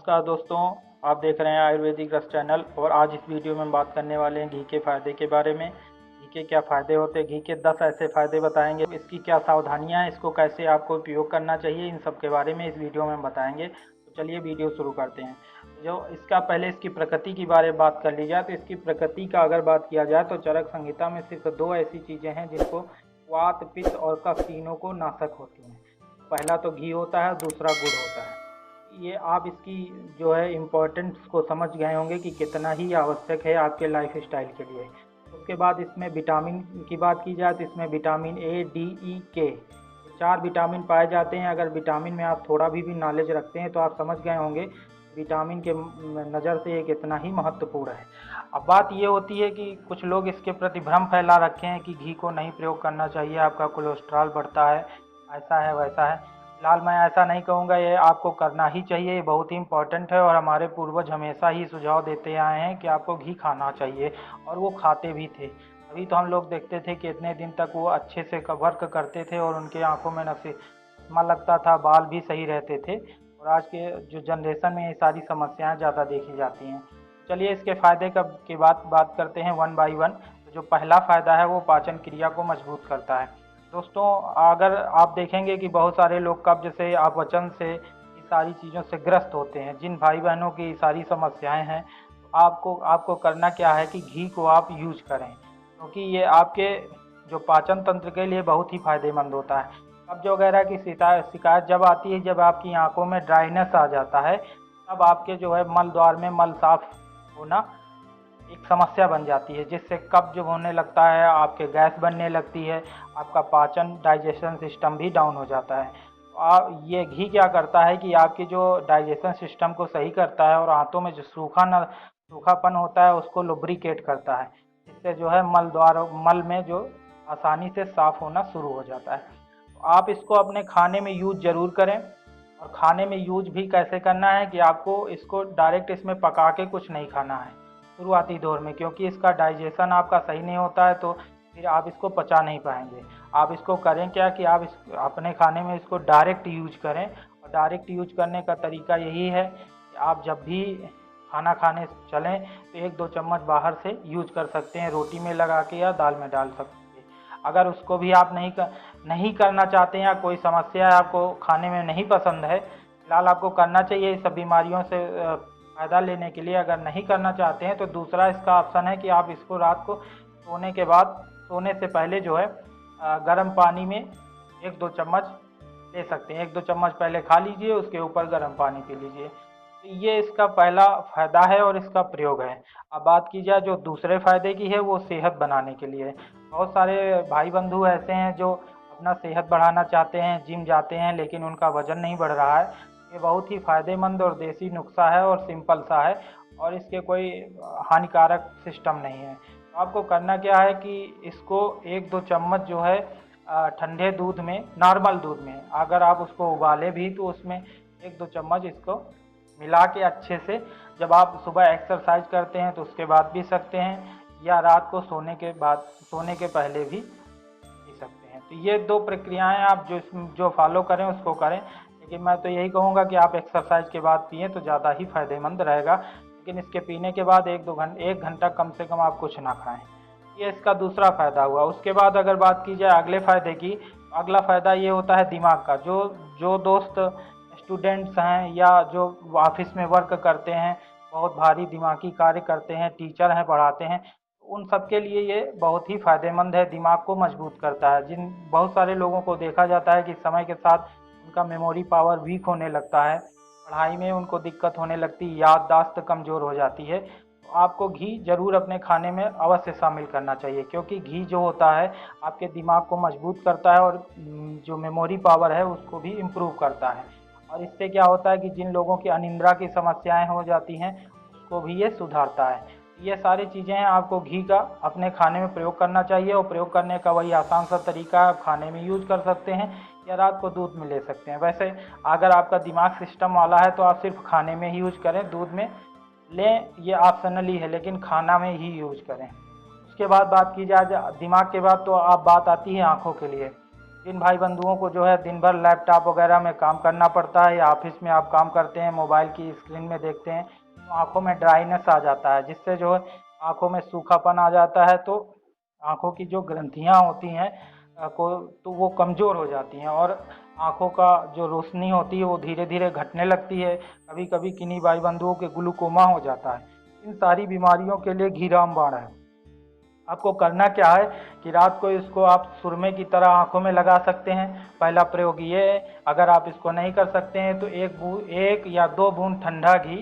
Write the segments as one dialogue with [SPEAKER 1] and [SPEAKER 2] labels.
[SPEAKER 1] नमस्कार दोस्तों, आप देख रहे हैं आयुर्वेदिक रस चैनल। और आज इस वीडियो में हम बात करने वाले हैं घी के फ़ायदे के बारे में। घी के क्या फ़ायदे होते हैं, घी के 10 ऐसे फ़ायदे बताएंगे, इसकी क्या सावधानियां हैं, इसको कैसे आपको उपयोग करना चाहिए, इन सब के बारे में इस वीडियो में हम बताएंगे। तो चलिए वीडियो शुरू करते हैं। जो इसका पहले इसकी प्रकृति के बारे में बात कर ली जाए तो इसकी प्रकृति का अगर बात किया जाए तो चरक संहिता में सिर्फ 2 ऐसी चीज़ें हैं जिनको वात, पित्त और कफ तीनों को नाशक होती हैं। पहला तो घी होता है, दूसरा गुड़ होता है। ये आप इसकी जो है इम्पोर्टेंस को समझ गए होंगे कि कितना ही आवश्यक है आपके लाइफ स्टाइल के लिए। उसके बाद इसमें विटामिन की बात की जाए तो इसमें विटामिन ए, डी, ई, के 4 विटामिन पाए जाते हैं। अगर विटामिन में आप थोड़ा भी नॉलेज रखते हैं तो आप समझ गए होंगे विटामिन के नज़र से ये कितना ही महत्वपूर्ण है। अब बात ये होती है कि कुछ लोग इसके प्रति भ्रम फैला रखे हैं कि घी को नहीं प्रयोग करना चाहिए, आपका कोलेस्ट्रॉल बढ़ता है, ऐसा है वैसा है। फिलहाल मैं ऐसा नहीं कहूँगा, ये आपको करना ही चाहिए, ये बहुत ही इम्पोर्टेंट है। और हमारे पूर्वज हमेशा ही सुझाव देते आए हैं कि आपको घी खाना चाहिए, और वो खाते भी थे। अभी तो हम लोग देखते थे कि इतने दिन तक वो अच्छे से वर्क करते थे और उनके आंखों में चश्मा लगता था, बाल भी सही रहते थे। और आज के जो जनरेशन में ये सारी समस्याएं ज़्यादा देखी जाती हैं। चलिए इसके फ़ायदे की बात करते हैं वन बाई वन। तो जो पहला फ़ायदा है वो पाचन क्रिया को मजबूत करता है। दोस्तों, अगर आप देखेंगे कि बहुत सारे लोग कब्ज से, अपचन से, ये सारी चीज़ों से ग्रस्त होते हैं। जिन भाई बहनों की सारी समस्याएं हैं, तो आपको करना क्या है कि घी को आप यूज करें, क्योंकि ये आपके जो पाचन तंत्र के लिए बहुत ही फायदेमंद होता है। कब्ज वगैरह की शिकायत जब आती है, जब आपकी आंखों में ड्राइनेस आ जाता है, तब आपके जो है मल द्वार में मल साफ होना एक समस्या बन जाती है, जिससे कब्ज होने लगता है, आपके गैस बनने लगती है, आपका पाचन डाइजेशन सिस्टम भी डाउन हो जाता है। ये घी क्या करता है कि आपकी जो डाइजेशन सिस्टम को सही करता है और आंतों में जो सूखापन होता है उसको लुब्रिकेट करता है। इससे जो है मल में जो आसानी से साफ होना शुरू हो जाता है। तो आप इसको अपने खाने में यूज ज़रूर करें। और खाने में यूज भी कैसे करना है कि आपको इसको डायरेक्ट इसमें पका के कुछ नहीं खाना है शुरुआती दौर में, क्योंकि इसका डाइजेशन आपका सही नहीं होता है, तो फिर आप इसको पचा नहीं पाएंगे। आप इसको करें क्या कि आप अपने खाने में इसको डायरेक्ट यूज करें। और डायरेक्ट यूज करने का तरीका यही है कि आप जब भी खाना खाने चलें तो 1-2 चम्मच बाहर से यूज कर सकते हैं, रोटी में लगा के या दाल में डाल सकते हैं। अगर उसको भी आप नहीं करना चाहते हैं, या कोई समस्या है, आपको खाने में नहीं पसंद है, फिलहाल आपको करना चाहिए इस सब बीमारियों से फ़ायदा लेने के लिए। अगर नहीं करना चाहते हैं तो दूसरा इसका ऑप्शन है कि आप इसको रात को सोने से पहले जो है गर्म पानी में 1-2 चम्मच ले सकते हैं। 1-2 चम्मच पहले खा लीजिए, उसके ऊपर गर्म पानी पी लीजिए। तो ये इसका पहला फ़ायदा है और इसका प्रयोग है। अब बात की जाए जो दूसरे फ़ायदे की है, वो सेहत बनाने के लिए। बहुत सारे भाई बंधु ऐसे हैं जो अपना सेहत बढ़ाना चाहते हैं, जिम जाते हैं, लेकिन उनका वज़न नहीं बढ़ रहा है। ये बहुत ही फ़ायदेमंद और देसी नुस्खा है और सिंपल सा है, और इसके कोई हानिकारक सिस्टम नहीं है। तो आपको करना क्या है कि इसको 1-2 चम्मच जो है ठंडे दूध में, नॉर्मल दूध में, अगर आप उसको उबालें भी तो उसमें 1-2 चम्मच इसको मिला के अच्छे से, जब आप सुबह एक्सरसाइज करते हैं तो उसके बाद पी सकते हैं, या रात को सोने के पहले भी पी सकते हैं। तो ये 2 प्रक्रियाएं आप जो फॉलो करें उसको करें। लेकिन मैं तो यही कहूँगा कि आप एक्सरसाइज के बाद पिएँ तो ज़्यादा ही फ़ायदेमंद रहेगा। लेकिन इसके पीने के बाद 1 घंटा कम से कम आप कुछ ना खाएँ। ये इसका दूसरा फ़ायदा हुआ। उसके बाद अगर बात की जाए अगले फ़ायदे की, तो अगला फ़ायदा ये होता है दिमाग का। जो दोस्त स्टूडेंट्स हैं या जो ऑफिस में वर्क करते हैं, बहुत भारी दिमागी कार्य करते हैं, टीचर हैं, पढ़ाते हैं, उन सब के लिए ये बहुत ही फ़ायदेमंद है, दिमाग को मजबूत करता है। बहुत सारे लोगों को देखा जाता है कि समय के साथ उनका मेमोरी पावर वीक होने लगता है, पढ़ाई में उनको दिक्कत होने लगती है, याददाश्त कमज़ोर हो जाती है। तो आपको घी ज़रूर अपने खाने में अवश्य शामिल करना चाहिए, क्योंकि घी जो होता है आपके दिमाग को मजबूत करता है और जो मेमोरी पावर है उसको भी इम्प्रूव करता है। और इससे क्या होता है कि जिन लोगों की अनिद्रा की समस्याएं हो जाती हैं, उसको भी ये सुधारता है। ये सारी चीज़ें हैं, आपको घी का अपने खाने में प्रयोग करना चाहिए। और प्रयोग करने का वही आसान सा तरीका है, आप खाने में यूज कर सकते हैं या रात को दूध में ले सकते हैं। वैसे अगर आपका दिमाग सिस्टम वाला है तो आप सिर्फ खाने में ही यूज करें, दूध में लें ये ऑप्शनली है, लेकिन खाना में ही यूज करें। उसके बाद बात की जाए दिमाग के बाद, तो आप बात आती है आँखों के लिए। जिन भाई बंधुओं को जो है दिन भर लैपटॉप वगैरह में काम करना पड़ता है या ऑफिस में आप काम करते हैं, मोबाइल की स्क्रीन में देखते हैं, तो आंखों में ड्राइनेस आ जाता है, जिससे जो है आंखों में सूखापन आ जाता है। तो आंखों की जो ग्रंथियां होती हैं को तो वो कमज़ोर हो जाती हैं और आंखों का जो रोशनी होती है वो धीरे धीरे घटने लगती है। कभी कभी किन्हीं भाई बंधुओं के ग्लूकोमा हो जाता है। इन सारी बीमारियों के लिए घी रामबाण है। आपको करना क्या है कि रात को इसको आप सुरमे की तरह आंखों में लगा सकते हैं। पहला प्रयोग ये है। अगर आप इसको नहीं कर सकते हैं तो एक या दो बूंद ठंडा घी,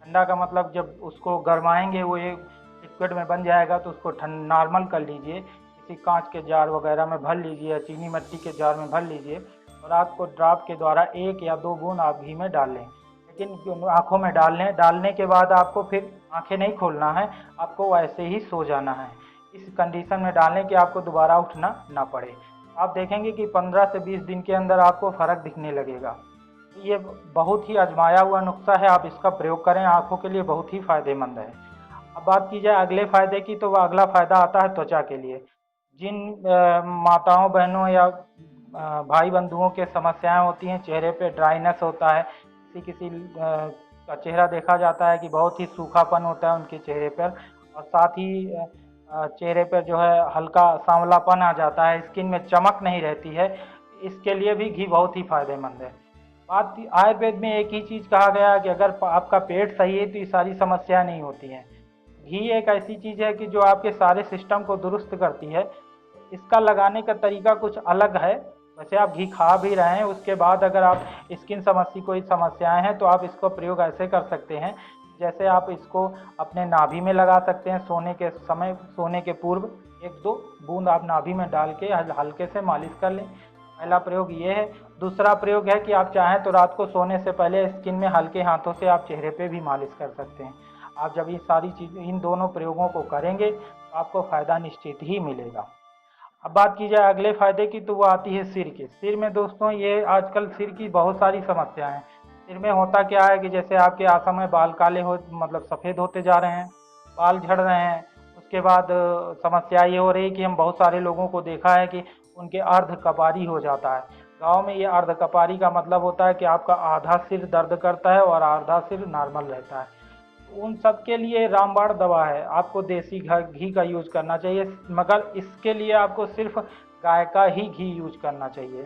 [SPEAKER 1] ठंडा का मतलब जब उसको गरमाएंगे वो एक लिक्विड में बन जाएगा तो उसको नॉर्मल कर लीजिए, किसी कांच के जार वगैरह में भर लीजिए या चीनी मिट्टी के जार में भर लीजिए और रात को ड्रॉप के द्वारा एक या दो बूंद आप घी में डाल लें। लेकिन आंखों में डालने के बाद आपको फिर आंखें नहीं खोलना है, आपको वैसे ही सो जाना है। इस कंडीशन में डालने कि आपको दोबारा उठना ना पड़े। आप देखेंगे कि 15 से 20 दिन के अंदर आपको फ़र्क दिखने लगेगा। ये बहुत ही आजमाया हुआ नुस्खा है, आप इसका प्रयोग करें, आंखों के लिए बहुत ही फ़ायदेमंद है। अब बात की जाए अगले फ़ायदे की, तो वह अगला फ़ायदा आता है त्वचा के लिए। जिन माताओं बहनों या भाई बंधुओं के समस्याएं होती हैं, चेहरे पे ड्राइनेस होता है, किसी किसी का चेहरा देखा जाता है कि बहुत ही सूखापन होता है उनके चेहरे पर, और साथ ही चेहरे पर जो है हल्का सांवलापन आ जाता है, स्किन में चमक नहीं रहती है। इसके लिए भी घी बहुत ही फायदेमंद है। बात आयुर्वेद में एक ही चीज़ कहा गया है कि अगर आपका पेट सही है तो ये सारी समस्या नहीं होती हैं। घी एक ऐसी चीज़ है कि जो आपके सारे सिस्टम को दुरुस्त करती है। इसका लगाने का तरीका कुछ अलग है। वैसे आप घी खा भी रहे हैं, उसके बाद अगर आप स्किन समस्या कोई समस्याएं हैं तो आप इसको प्रयोग ऐसे कर सकते हैं, जैसे आप इसको अपने नाभि में लगा सकते हैं। सोने के समय, सोने के पूर्व एक दो बूंद आप नाभि में डाल के हल्के से मालिश कर लें। पहला प्रयोग ये है। दूसरा प्रयोग है कि आप चाहें तो रात को सोने से पहले स्किन में हल्के हाथों से आप चेहरे पे भी मालिश कर सकते हैं। आप जब ये सारी चीज़, इन दोनों प्रयोगों को करेंगे तो आपको फ़ायदा निश्चित ही मिलेगा। अब बात की जाए अगले फायदे की, तो वो आती है सिर की। सिर में दोस्तों, ये आजकल सिर की बहुत सारी समस्याएं हैं। सिर में होता क्या है कि जैसे आपके आसम में बाल काले हो, मतलब सफ़ेद होते जा रहे हैं, बाल झड़ रहे हैं। उसके बाद समस्या ये हो रही है कि हम बहुत सारे लोगों को देखा है कि उनके अर्ध कपारी हो जाता है। गांव में ये अर्ध कपारी का मतलब होता है कि आपका आधा सिर दर्द करता है और आधा सिर नॉर्मल रहता है। उन सब के लिए रामबाण दवा है। आपको देसी घी का यूज करना चाहिए, मगर इसके लिए आपको सिर्फ गाय का ही घी यूज करना चाहिए,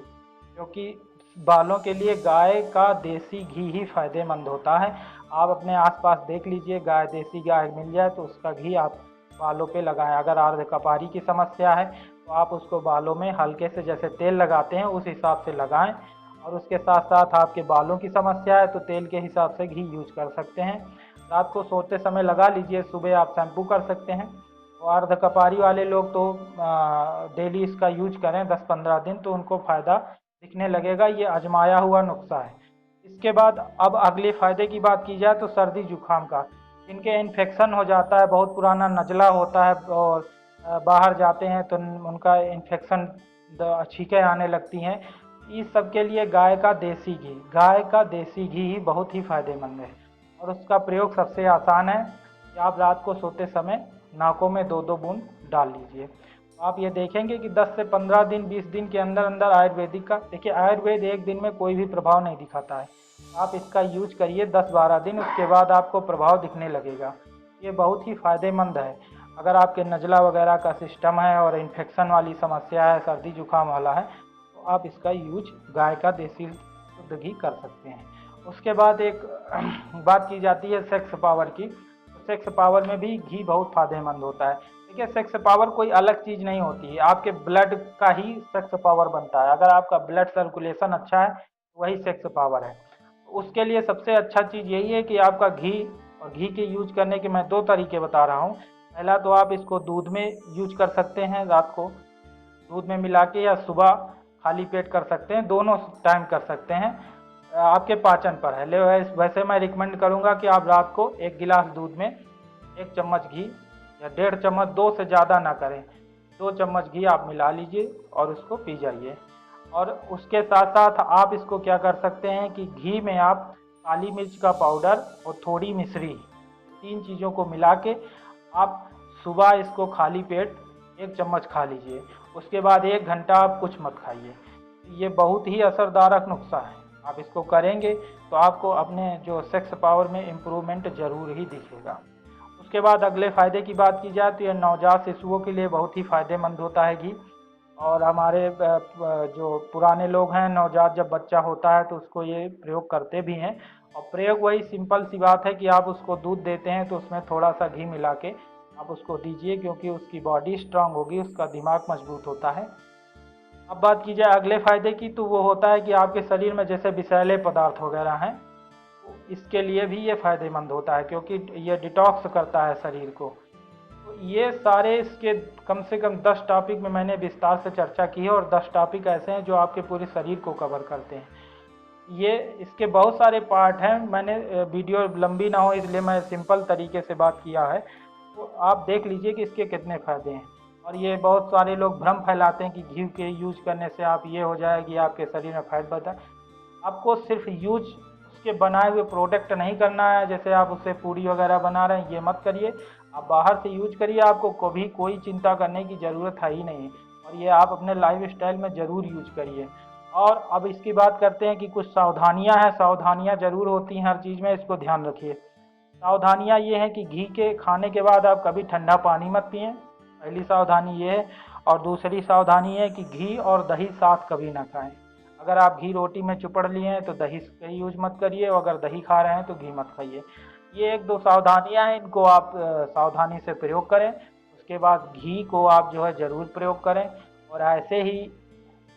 [SPEAKER 1] क्योंकि बालों के लिए गाय का देसी घी ही फायदेमंद होता है। आप अपने आसपास देख लीजिए, देसी गाय मिल जाए तो उसका घी आप बालों पे लगाएं। अगर अर्ध कपारी की समस्या है तो आप उसको बालों में हल्के से जैसे तेल लगाते हैं उस हिसाब से लगाएं, और उसके साथ साथ आपके बालों की समस्या है तो तेल के हिसाब से घी यूज कर सकते हैं। रात को सोते समय लगा लीजिए, सुबह आप शैम्पू कर सकते हैं। और अर्ध कपारी वाले लोग तो डेली इसका यूज करें 10-15 दिन, तो उनको फ़ायदा दिखने लगेगा। ये आजमाया हुआ नुस्खा है। इसके बाद अब अगले फ़ायदे की बात की जाए तो सर्दी जुकाम का, जिनके इन्फेक्शन हो जाता है, बहुत पुराना नज़ला होता है और बाहर जाते हैं तो उनका इन्फेक्शन, छींकें आने लगती हैं, इस सब के लिए गाय का देसी घी ही बहुत ही फायदेमंद है। और उसका प्रयोग सबसे आसान है कि आप रात को सोते समय नाकों में 2-2 बूंद डाल लीजिए। आप ये देखेंगे कि 10 से 15 दिन, 20 दिन के अंदर अंदर आयुर्वेदिक का, देखिए आयुर्वेद एक दिन में कोई भी प्रभाव नहीं दिखाता है। आप इसका यूज करिए 10-12 दिन, उसके बाद आपको प्रभाव दिखने लगेगा। ये बहुत ही फायदेमंद है। अगर आपके नज़ला वगैरह का सिस्टम है और इन्फेक्शन वाली समस्या है, सर्दी जुकाम वाला है, तो आप इसका यूज गाय का देसी शुद्ध घी कर सकते हैं। उसके बाद एक बात की जाती है सेक्स पावर की। तो सेक्स पावर में भी घी बहुत फायदेमंद होता है। देखिए, सेक्स पावर कोई अलग चीज़ नहीं होती है, आपके ब्लड का ही सेक्स पावर बनता है। अगर आपका ब्लड सर्कुलेशन अच्छा है तो वही सेक्स पावर है। उसके लिए सबसे अच्छा चीज़ यही है कि आपका घी, और घी के यूज करने के मैं 2 तरीके बता रहा हूँ। पहला तो आप इसको दूध में यूज कर सकते हैं, रात को दूध में मिला के, या सुबह खाली पेट कर सकते हैं, दोनों टाइम कर सकते हैं। आपके पाचन पर है। ले वैसे मैं रिकमेंड करूंगा कि आप रात को 1 गिलास दूध में 1 चम्मच घी या 1.5 चम्मच, 2 से ज़्यादा ना करें, 2 चम्मच घी आप मिला लीजिए और उसको पी जाइए। और उसके साथ साथ आप इसको क्या कर सकते हैं कि घी में आप काली मिर्च का पाउडर और थोड़ी मिश्री, 3 चीज़ों को मिला के आप सुबह इसको खाली पेट 1 चम्मच खा लीजिए। उसके बाद 1 घंटा आप कुछ मत खाइए। ये बहुत ही असरदारक नुस्खा है। आप इसको करेंगे तो आपको अपने जो सेक्स पावर में इम्प्रूवमेंट ज़रूर ही दिखेगा। उसके बाद अगले फ़ायदे की बात की जाए तो यह नवजात शिशुओं के लिए बहुत ही फ़ायदेमंद होता है घी। और हमारे जो पुराने लोग हैं, नवजात जब बच्चा होता है तो उसको ये प्रयोग करते भी हैं। और प्रयोग वही सिंपल सी बात है कि आप उसको दूध देते हैं तो उसमें थोड़ा सा घी मिला के आप उसको दीजिए, क्योंकि उसकी बॉडी स्ट्रांग होगी, उसका दिमाग मजबूत होता है। अब बात की जाए अगले फायदे की, तो वो होता है कि आपके शरीर में जैसे विषैले पदार्थ वगैरह हैं, तो इसके लिए भी ये फायदेमंद होता है, क्योंकि ये डिटॉक्स करता है शरीर को। तो ये सारे इसके कम से कम 10 टॉपिक में मैंने विस्तार से चर्चा की है, और 10 टॉपिक ऐसे हैं जो आपके पूरे शरीर को कवर करते हैं। ये इसके बहुत सारे पार्ट हैं, मैंने वीडियो लंबी ना हो इसलिए मैं सिंपल तरीके से बात किया है। तो आप देख लीजिए कि इसके कितने फ़ायदे हैं। और ये बहुत सारे लोग भ्रम फैलाते हैं कि घी के यूज करने से आप ये हो जाएगी, आपके शरीर में फैट बढ़ता है। आपको सिर्फ यूज उसके बनाए हुए प्रोडक्ट नहीं करना है, जैसे आप उससे पूड़ी वगैरह बना रहे हैं, ये मत करिए। आप बाहर से यूज करिए, आपको कभी कोई चिंता करने की ज़रूरत है ही नहीं। और ये आप अपने लाइफ स्टाइल में ज़रूर यूज करिए। और अब इसकी बात करते हैं कि कुछ सावधानियां हैं। सावधानियां ज़रूर होती हैं हर चीज़ में, इसको ध्यान रखिए। सावधानियां ये हैं कि घी के खाने के बाद आप कभी ठंडा पानी मत पिएं, पहली सावधानी ये है। और दूसरी सावधानी है कि घी और दही साथ कभी ना खाएं। अगर आप घी रोटी में चुपड़ लिए हैं तो दही का यूज मत करिए, और अगर दही खा रहे हैं तो घी मत खाइए। ये एक दो सावधानियां हैं, इनको आप सावधानी से प्रयोग करें। उसके बाद घी को आप जो है ज़रूर प्रयोग करें। और ऐसे ही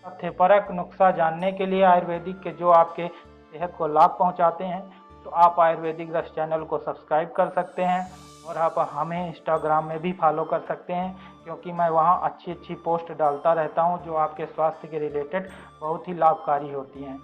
[SPEAKER 1] तथ्यपरक नुस्खा जानने के लिए आयुर्वेदिक के जो आपके सेहत को लाभ पहुंचाते हैं, तो आप आयुर्वेदिक रस चैनल को सब्सक्राइब कर सकते हैं। और आप हमें इंस्टाग्राम में भी फॉलो कर सकते हैं, क्योंकि मैं वहां अच्छी अच्छी पोस्ट डालता रहता हूं जो आपके स्वास्थ्य के रिलेटेड बहुत ही लाभकारी होती हैं।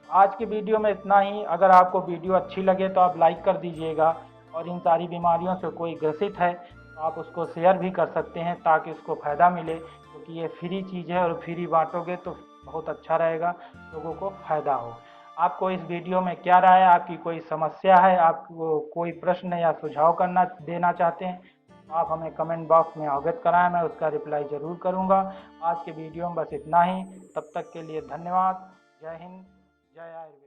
[SPEAKER 1] आज की वीडियो में इतना ही। अगर आपको वीडियो अच्छी लगे तो आप लाइक कर दीजिएगा। और इन सारी बीमारियों से कोई ग्रसित है तो आप उसको शेयर भी कर सकते हैं, ताकि उसको फ़ायदा मिले, क्योंकि ये फ्री चीज़ है और फ्री बांटोगे तो बहुत अच्छा रहेगा, लोगों को फ़ायदा हो। आपको इस वीडियो में क्या राय है, आपकी कोई समस्या है, आप कोई प्रश्न या सुझाव करना देना चाहते हैं, तो आप हमें कमेंट बॉक्स में अवगत कराएं, मैं उसका रिप्लाई ज़रूर करूँगा। आज के वीडियो में बस इतना ही। तब तक के लिए धन्यवाद। जय हिंद, जय आयुर्वेद।